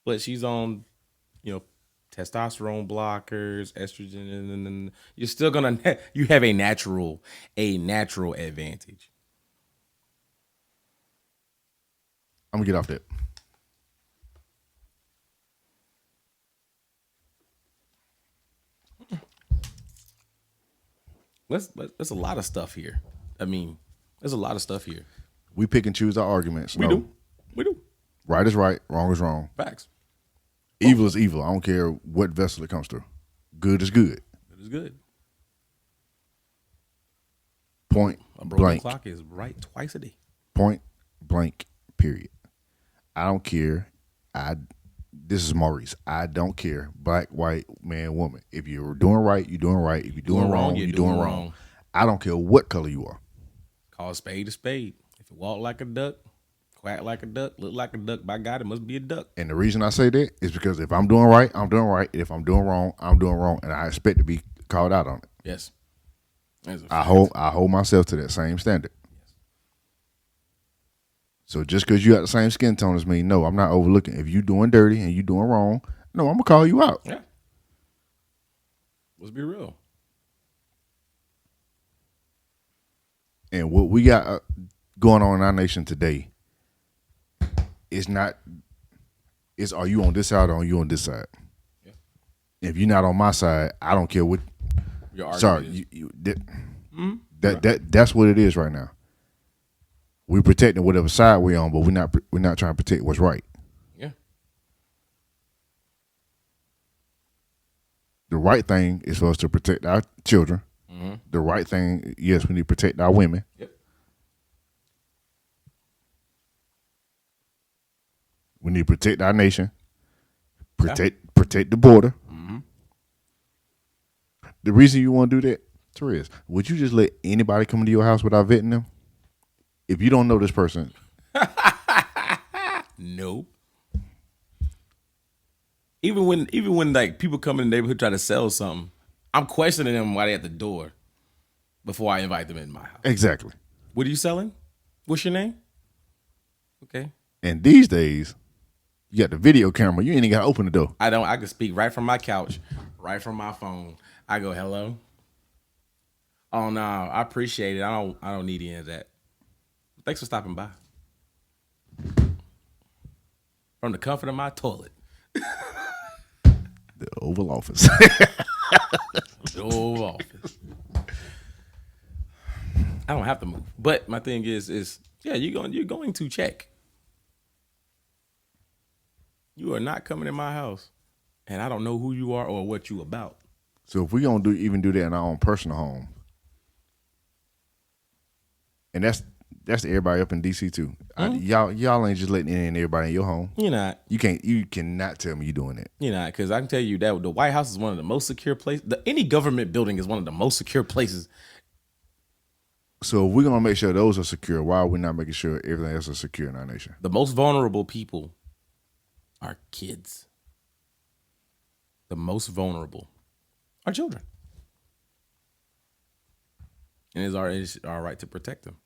But she's on, testosterone blockers, estrogen, and you're still you have a natural advantage. I'm gonna get off that. There's a lot of stuff here. I mean, there's a lot of stuff here. We pick and choose our arguments. We do. Right is right, wrong is wrong. Facts. Evil is evil. I don't care what vessel it comes through. Good is good. Good is good. Point a broken blank. Clock is right twice a day. Point blank. Period. I don't care. This is Maurice. I don't care. Black, white, man, woman. If you're doing right, you're doing right. If you're doing wrong, you're doing wrong. I don't care what color you are. Call a spade a spade. If you walk like a duck, quack like a duck, look like a duck, by God, it must be a duck. And the reason I say that is because if I'm doing right, I'm doing right. If I'm doing wrong, I'm doing wrong. And I expect to be called out on it. Yes. I hold myself to that same standard. Yes. So just because you got the same skin tone as me, no, I'm not overlooking. If you doing dirty and you doing wrong, no, I'm going to call you out. Yeah. Let's be real. And what we got going on in our nation today is are you on this side or are you on this side? Yeah. If you're not on my side, I don't care what. Your argument that's what it is right now. We're protecting whatever side we're on, but we're not trying to protect what's right. Yeah. The right thing is for us to protect our children. Mm-hmm. The right thing, yes, we need to protect our women. Yep. We need to protect our nation. Protect the border. Mm-hmm. The reason you want to do that, Therese, would you just let anybody come into your house without vetting them? If you don't know this person. No. Even when like people come in the neighborhood try to sell something, I'm questioning them while they're at the door before I invite them in my house. Exactly. What are you selling? What's your name? Okay. And these days, you got the video camera. You ain't even got to open the door. I can speak right from my couch, right from my phone. I go, hello. Oh no, I appreciate it. I don't need any of that. Thanks for stopping by. From the comfort of my toilet. The Oval Office. The Oval Office. I don't have to move. But my thing is you're going to check. You are not coming in my house, and I don't know who you are or what you about. So if we gonna do that in our own personal home, and that's everybody up in DC too. Mm-hmm. Y'all ain't just letting in everybody in your home. You're not. You cannot tell me you're doing that. You're not, because I can tell you that the White House is one of the most secure places. Any government building is one of the most secure places. So if we're gonna make sure those are secure, why are we not making sure everything else is secure in our nation? The most vulnerable people are kids. The most vulnerable are children. And it's our right to protect them.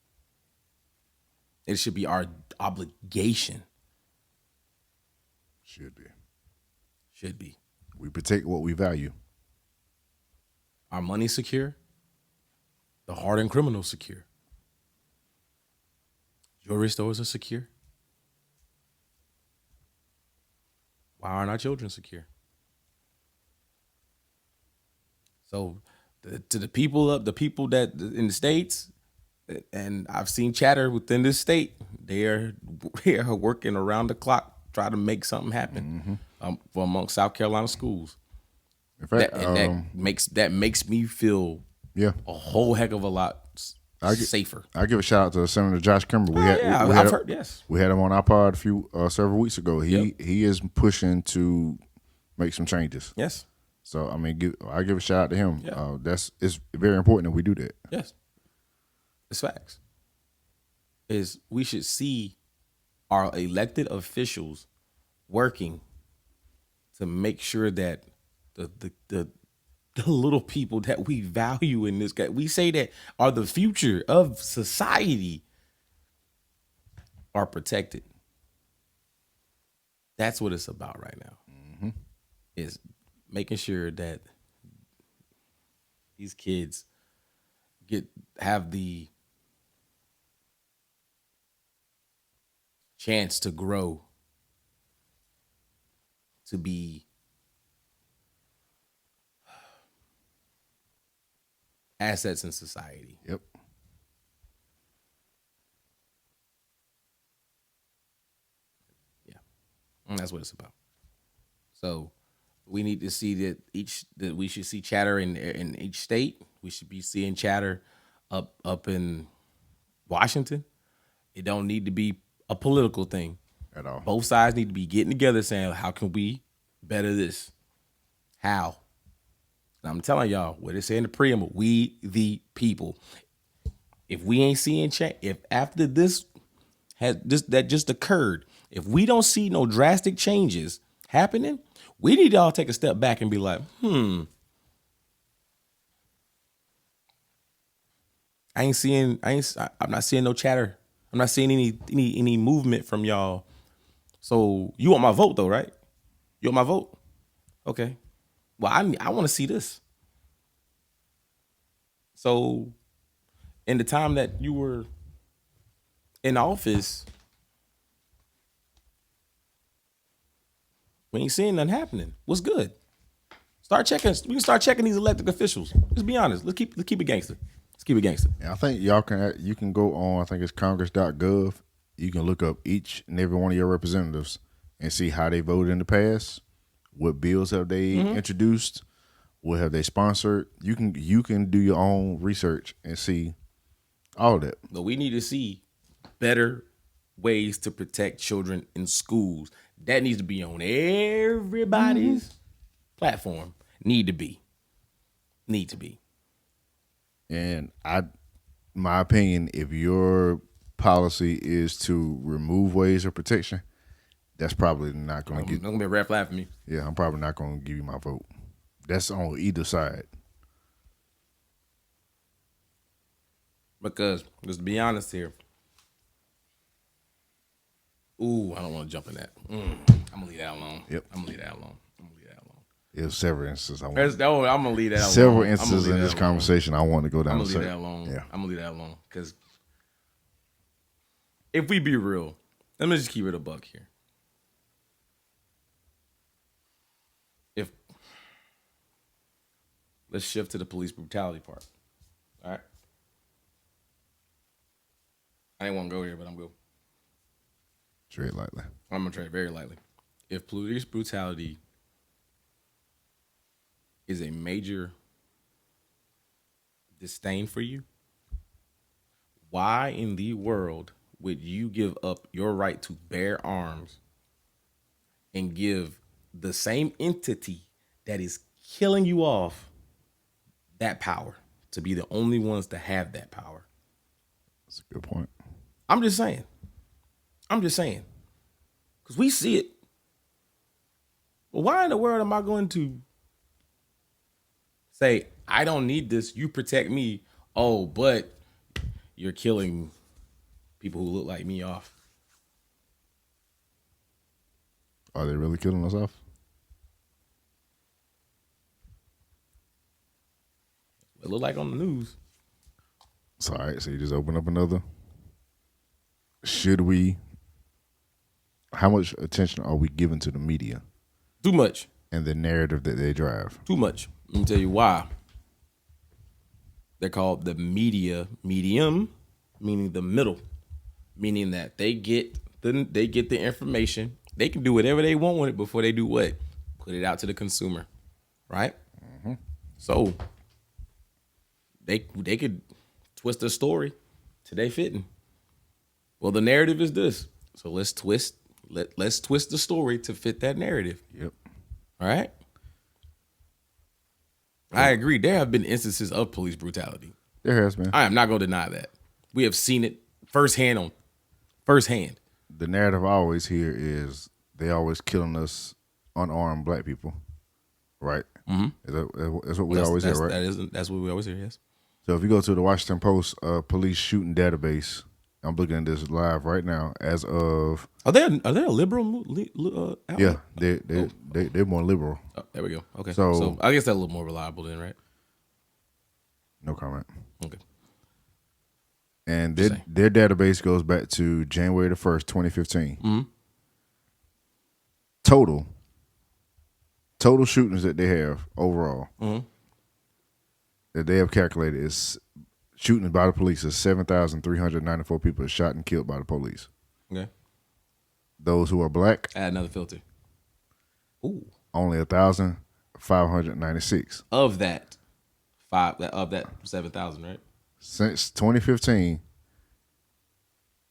It should be our obligation. Should be. Should be. We protect what we value. Our money's secure. The hardened criminal's secure. Jewelry stores are secure. Why aren't our children secure? So to the people that in the states, and I've seen chatter within this state, they are working around the clock try to make something happen for amongst South Carolina schools. In fact, That makes me feel yeah, a whole heck of a lot safer. I give a shout out to Senator Josh Kimber. I've heard, yes. We had him on our pod several weeks ago. He is pushing to make some changes. Yes. So I mean, I give a shout out to him. Yeah. It's very important that we do that. Yes. It's facts. Is we should see our elected officials working to make sure that the little people that we value in this, we say that are the future of society, are protected. That's what it's about right now. Mm-hmm. Is making sure that these kids have the chance to grow to be assets in society. Yep. Yeah. And that's what it's about. So we need to see that we should see chatter in each state. We should be seeing chatter up in Washington. It don't need to be a political thing At all. Both sides need to be getting together saying, how can we better this? How? And I'm telling y'all, what it say in the preamble, we the people. If we ain't seeing change, if after this that just occurred, if we don't see no drastic changes happening, we need to all take a step back and be like, I'm not seeing no chatter. I'm not seeing any movement from y'all. So you want my vote though, right? You want my vote? Okay. Well, I want to see this. So in the time that you were in office, we ain't seeing nothing happening. What's good? We can start checking these elected officials. Let's be honest. Let's keep it gangster. Let's keep it gangster. Yeah, I think you can go on, I think it's congress.gov. You can look up each and every one of your representatives and see how they voted in the past. What bills have they introduced? What have they sponsored? You can do your own research and see all that. But we need to see better ways to protect children in schools. That needs to be on everybody's platform. Need to be. And my opinion, if your policy is to remove ways of protection, that's probably not going to get. Not gonna be a red flag for me. Yeah, I'm probably not going to give you my vote. That's on either side. Because let's be honest here. Ooh, I don't want to jump in that. I'm gonna leave that alone. Yep. I'm gonna leave that alone. There's several instances I'm gonna leave that alone. Several instances in this conversation I want to go down. I'm gonna leave that alone. Yeah. I'm gonna leave that alone. Because if we be real, let me just keep it a buck here. Let's shift to the police brutality part. All right. I didn't want to go here, but I'm going. Tread lightly. I'm going to tread very lightly. If police brutality is a major disdain for you, why in the world would you give up your right to bear arms and give the same entity that is killing you off that power, to be the only ones to have that power? That's a good point. I'm just saying. Because we see it. Well, why in the world am I going to say, I don't need this, you protect me, oh, but you're killing people who look like me off? Are they really killing us off? It look like on the news. It's all right. So you just open up another. How much attention are we giving to the media? Too much. And the narrative that they drive? Too much. Let me tell you why. They're called the medium, meaning the middle, meaning that they get the information. They can do whatever they want with it before they do what? Put it out to the consumer, right? Mm-hmm. So they could twist the story to their fitting. Well, the narrative is this, so let's twist the story to fit that narrative. Yep. All right. I agree. There have been instances of police brutality. There has been. I am not going to deny that. We have seen it firsthand. The narrative I always hear is they always killing us unarmed black people, right? Mm-hmm. That's what we always hear, right? That's what we always hear, yes. So if you go to the Washington Post police shooting database, I'm looking at this live right now. As of are they a liberal? Yeah, they're more liberal. Oh, there we go. Okay, so I guess that's a little more reliable then, right? No comment. Okay. And their database goes back to January the 1st, 2015. Mm-hmm. Total shootings that they have overall that they have calculated is shootings by the police is 7,394 people shot and killed by the police. Okay. Those who are black. Add another filter. Ooh. Only 1,596. Of that 7,000, right? Since 2015,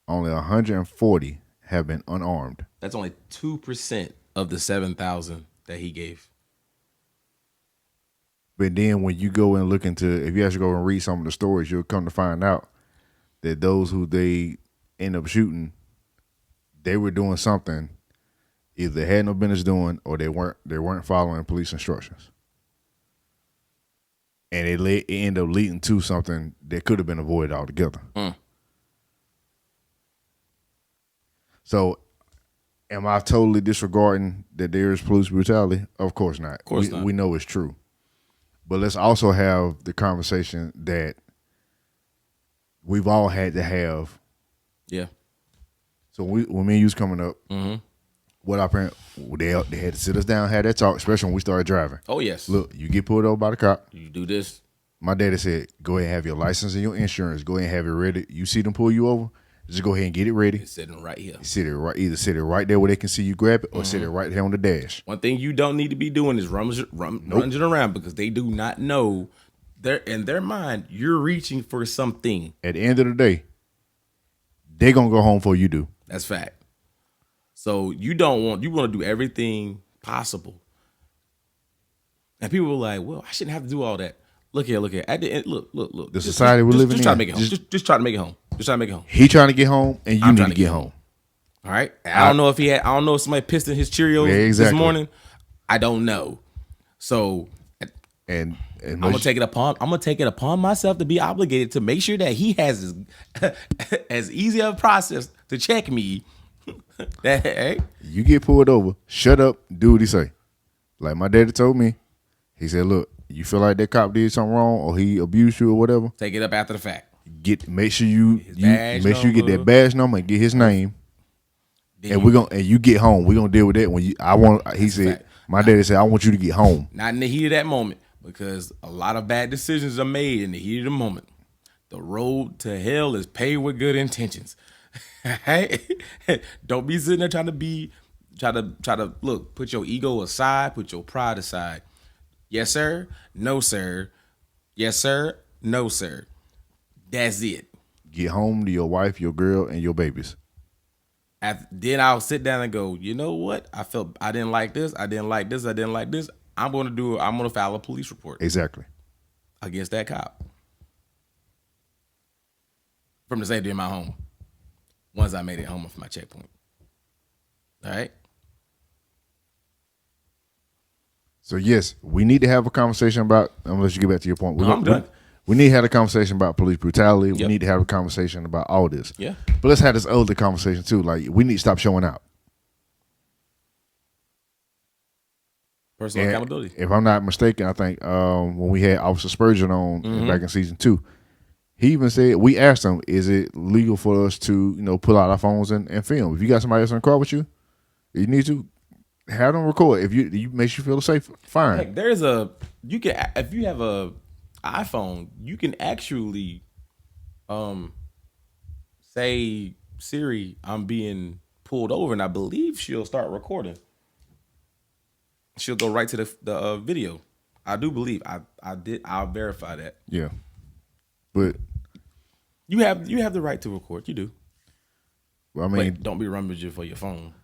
only 140 have been unarmed. That's only 2% of the 7,000 that he gave. But then when you go and look into, if you actually go and read some of the stories, you'll come to find out that those who they end up shooting, they were doing something either they had no business doing or they weren't following police instructions. And it ended up leading to something that could have been avoided altogether. So, am I totally disregarding that there is police brutality? Of course not. Of course not. We know it's true. But let's also have the conversation that we've all had to have. Yeah. So when me and you was coming up, what our parents, they had to sit us down, had that talk, especially when we started driving. Oh, yes. Look, you get pulled over by the cop. You do this. My daddy said, go ahead and have your license and your insurance. Go ahead and have it ready. You see them pull you over, just go ahead and get it ready. It's sitting right here. Either sit it right there where they can see you grab it or sit it right there on the dash. One thing you don't need to be doing is rummaging around because they do not know. In their mind, you're reaching for something. At the end of the day, they're going to go home before you do. That's fact. So you want to do everything possible. And people were like, well, I shouldn't have to do all that. Look here. At the end, look. The society we're living in. Just try to make it home. Just try to make it home. Just try to make it home. He trying to get home, and you need to get home. All right. I don't know if somebody pissed in his Cheerios this morning. I don't know. So, and I'm gonna take it upon myself to be obligated to make sure that he has as easy of a process to check me. That hey, you get pulled over, shut up, do what he say. Like my daddy told me, he said, "Look, you feel like that cop did something wrong or he abused you or whatever. Take it up after the fact. Make sure you get that badge number and get his name, and you get home. We're gonna deal with that when my daddy said, I want you to get home. Not in the heat of that moment, because a lot of bad decisions are made in the heat of the moment. The road to hell is paved with good intentions. Don't be sitting there trying to look, put your ego aside, put your pride aside. Yes, sir. No, sir. Yes, sir. No, sir. That's it. Get home to your wife, your girl, and your babies. Then I'll sit down and go, you know what? I didn't like this. I didn't like this. I'm going to file a police report. Exactly. Against that cop. From the safety of my home. Once I made it home from my checkpoint. All right? So, yes, we need to have a conversation about, unless you get back to your point. I'm done. We need to have a conversation about police brutality. Yep. We need to have a conversation about all this. Yeah. But let's have this other conversation, too. Like, we need to stop showing out. Personal accountability. If I'm not mistaken, I think when we had Officer Spurgeon on back in season 2, he even said, we asked him, is it legal for us to, pull out our phones and film? If you got somebody else in the car with you, you need to have them record. If you makes you feel safe, fine. Heck, if you have a iPhone, you can actually say, Siri, I'm being pulled over, and I believe she'll start recording. She'll go right to the video. I do believe I'll verify that. Yeah, but You have the right to record. You do. I mean, But don't be rummaging for your phone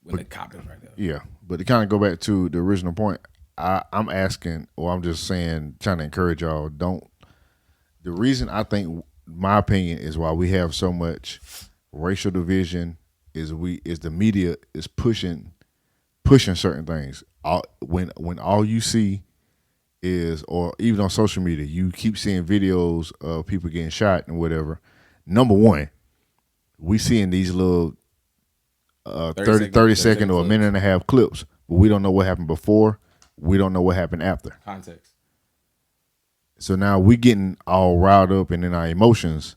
when the cop is right there. yeah, but to kind of go back to the original point, I'm asking, or I'm just saying, trying to encourage y'all. Don't. The reason I think, my opinion, is why we have so much racial division is the media is pushing certain things. When all you see is, or even on social media, you keep seeing videos of people getting shot and whatever. Number one, we seeing these little 30 second or a minute and a half clips, but we don't know what happened before. We don't know what happened after. Context. So now we getting all riled up and in our emotions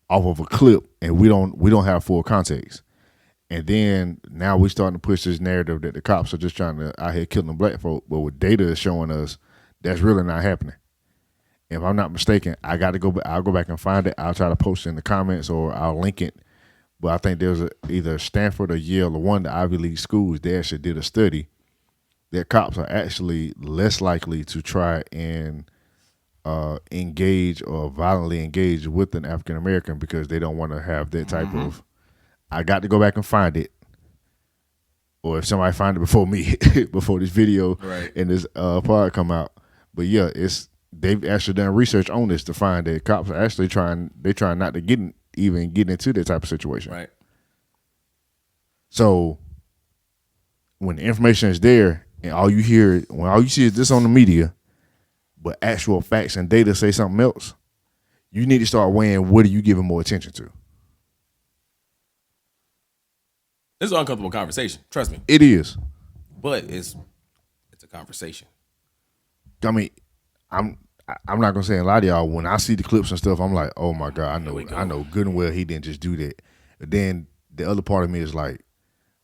off of a clip, and we don't have full context. And then now we starting to push this narrative that the cops are just trying to out here killing black folk, but what data is showing us, that's really not happening. If I'm not mistaken, I got to go. I'll go back and find it. I'll try to post it in the comments or I'll link it. But I think there's either Stanford or Yale or one of the Ivy League schools. They actually did a study that cops are actually less likely to try and engage or violently engage with an African American because they don't want to have that type of. I got to go back and find it, or if somebody find it before me, before this video and this part come out. But yeah, they've actually done research on this to find that cops are actually trying not to get into that type of situation. Right. So when the information is there and all you see is this on the media, but actual facts and data say something else, you need to start weighing what are you giving more attention to. It's an uncomfortable conversation. Trust me. It is. But it's a conversation. I mean, I'm not gonna say a lot of y'all. When I see the clips and stuff, I'm like, oh my God, I know good and well he didn't just do that. But then the other part of me is like,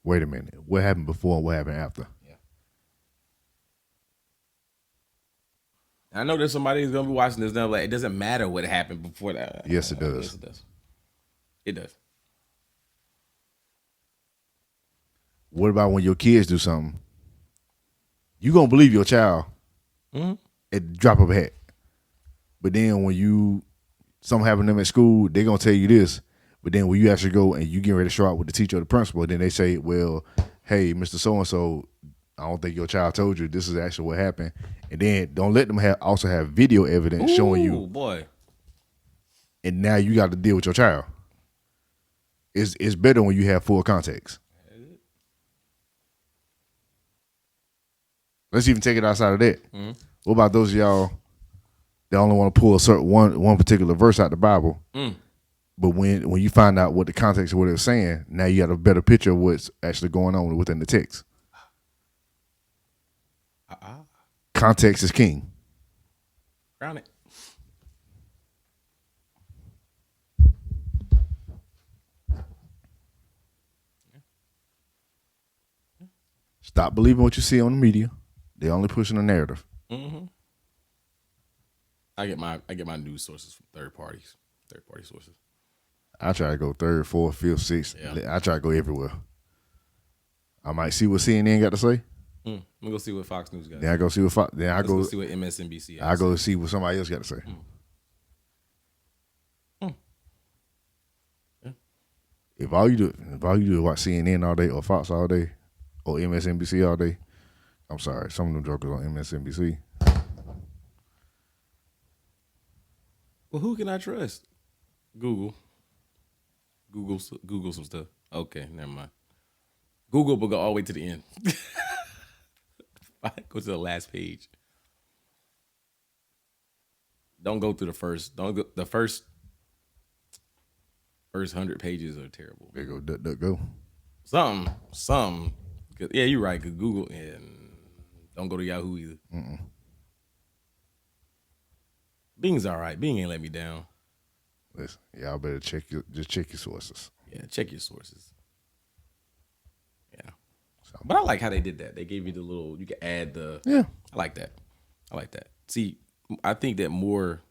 wait a minute, what happened before and what happened after? Yeah. I know there's somebody who's gonna be watching this now. Like, it doesn't matter what happened before that. Yes, it does. Yes, it does. It does. What about when your kids do something? You gonna believe your child at the drop of a hat. But then when something happened to them at school, they're gonna tell you this. But then when you actually go and you get ready to show out with the teacher or the principal, then they say, well, hey, Mr. So-and-so, I don't think your child told you this is actually what happened. And then don't let them also have video evidence showing you. Oh boy. And now you got to deal with your child. It's better when you have full context. Let's even take it outside of that. Mm-hmm. What about those of y'all that only want to pull a certain one particular verse out the Bible? But when you find out what the context of what it's saying, now you got a better picture of what's actually going on within the text. Context is king. Ground it. Stop believing what you see on the media. They're only pushing a narrative. Mm-hmm. I get my news sources from third party sources. I try to go third, fourth, fifth, sixth. Yeah. I try to go everywhere. I might see what CNN got to say. I'm gonna go see what Fox News got. Then I go see what Fox. Then I go see what MSNBC. I go see what somebody else got to say. Yeah. If all you do is watch CNN all day or Fox all day or MSNBC all day, I'm sorry, some of them jokers on MSNBC. Well, who can I trust? Google some stuff. Okay, never mind. Google, but go all the way to the end. Go to the last page. Don't go through the first. Don't go. The first 100 pages are terrible. There go duck go. Some. Yeah, you're right. Cause Google and don't go to Yahoo either. Bing's all right. Bing ain't let me down. Listen, y'all better check your sources. Yeah, check your sources. Yeah. But I like how they did that. They gave you the little, you can add the. Yeah. I like that. See, I think that more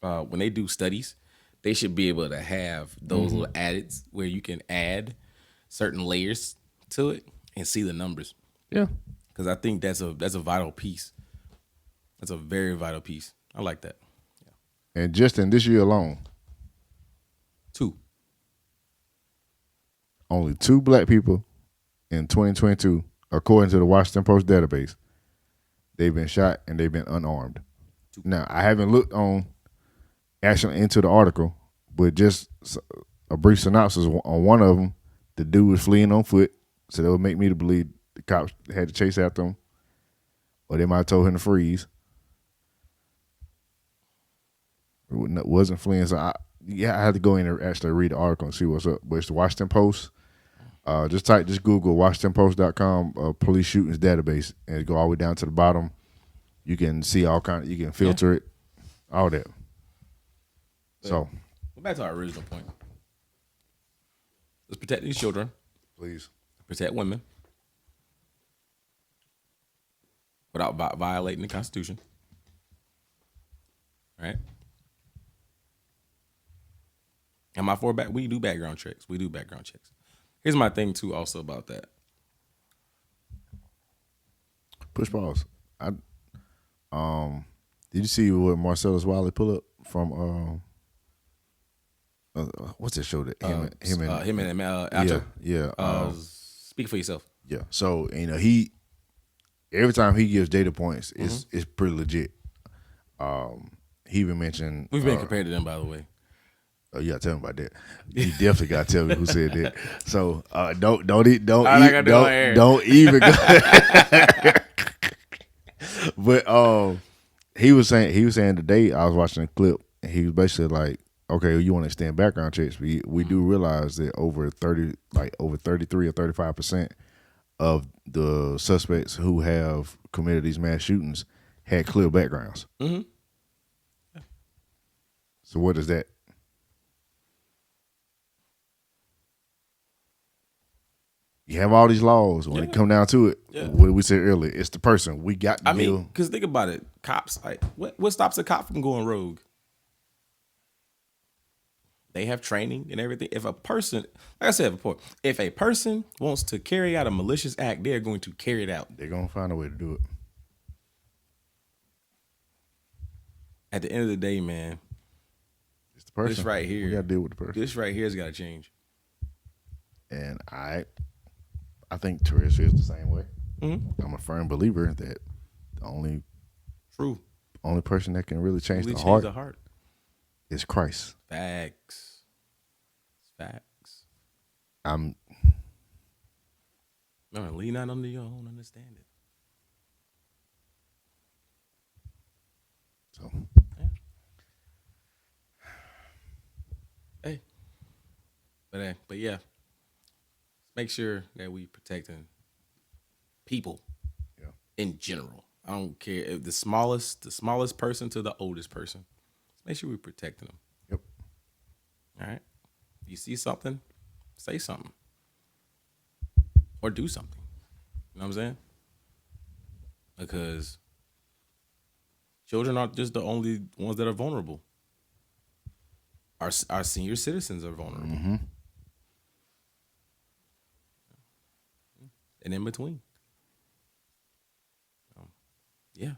when they do studies, they should be able to have those little addeds where you can add certain layers to it and see the numbers. Yeah. Because I think that's a vital piece. That's a very vital piece. I like that. And just in this year alone, 2. only 2 black people in 2022, according to the Washington Post database, they've been shot and they've been unarmed. Now, I haven't looked on actually into the article, but just a brief synopsis on one of them. The dude was fleeing on foot, so that would make me to believe the cops had to chase after him, or they might have told him to freeze. It wasn't fleeing, so I had to go in and actually read the article and see what's up. But it's the Washington Post. Just Google WashingtonPost.com police shootings database and go all the way down to the bottom. You can see all kind. You can filter it, all that. But So, go back to our original point. Let's protect these children. please. Protect women without violating the Constitution. All right. Am I for we do background checks? We do background checks. Here's my thing too, also about that. Push pause. Did you see what Marcellus Wiley pull up from? What's that show that him and Alto? Yeah. Speak for yourself. Yeah. So he every time he gives data points, it's pretty legit. He even mentioned We've been compared to them, by the way. Oh, you gotta tell him about that. You definitely gotta tell me who said that. So don't even go. But he was saying today I was watching a clip and he was basically like, okay, you want to extend background checks. We do realize that over 33 or 35% of the suspects who have committed these mass shootings had clear backgrounds. Mm-hmm. So what is that? You have all these laws. When it come down to it, what we said earlier, it's the person. We got the deal. Because think about it. Cops, like, what stops a cop from going rogue? They have training and everything. If a person, like I said before, if a person wants to carry out a malicious act, they're going to carry it out. They're going to find a way to do it. At the end of the day, man, it's the person. This right here. We got to deal with the person. This right here has got to change. And I think Therese feels the same way. Mm-hmm. I'm a firm believer that the only person that can really change the heart is Christ. Facts. No, lean not under your own understanding. So, hey, but yeah. Make sure that we protecting people in general. I don't care if the smallest person to the oldest person. Make sure we're protecting them. Yep. All right. If you see something, say something. Or do something. You know what I'm saying? Because children aren't just the only ones that are vulnerable. Our senior citizens are vulnerable. Mm-hmm. And in between. Yeah.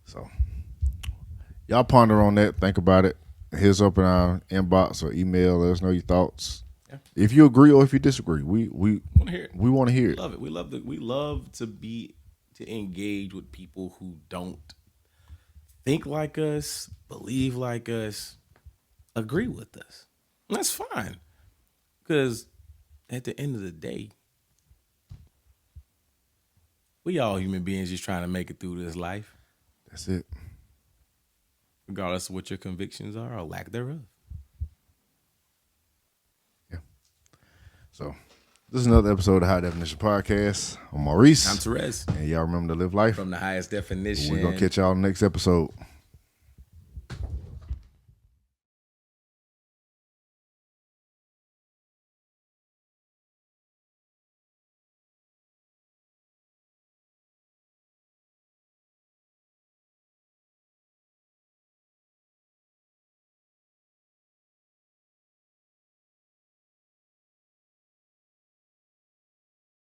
So, y'all ponder on that. Think about it. Hit us up in our inbox or email. Let us know your thoughts. Yeah. If you agree or if you disagree, we want to hear it. We want to hear it. Love it. We love to engage with people who don't think like us, believe like us, agree with us. And that's fine. Because at the end of the day, we all human beings just trying to make it through this life. That's it. Regardless of what your convictions are or lack thereof. Yeah. So, this is another episode of High Definition Podcast. I'm Maurice. I'm Therese. And y'all remember to live life from the highest definition. We're going to catch y'all in the next episode.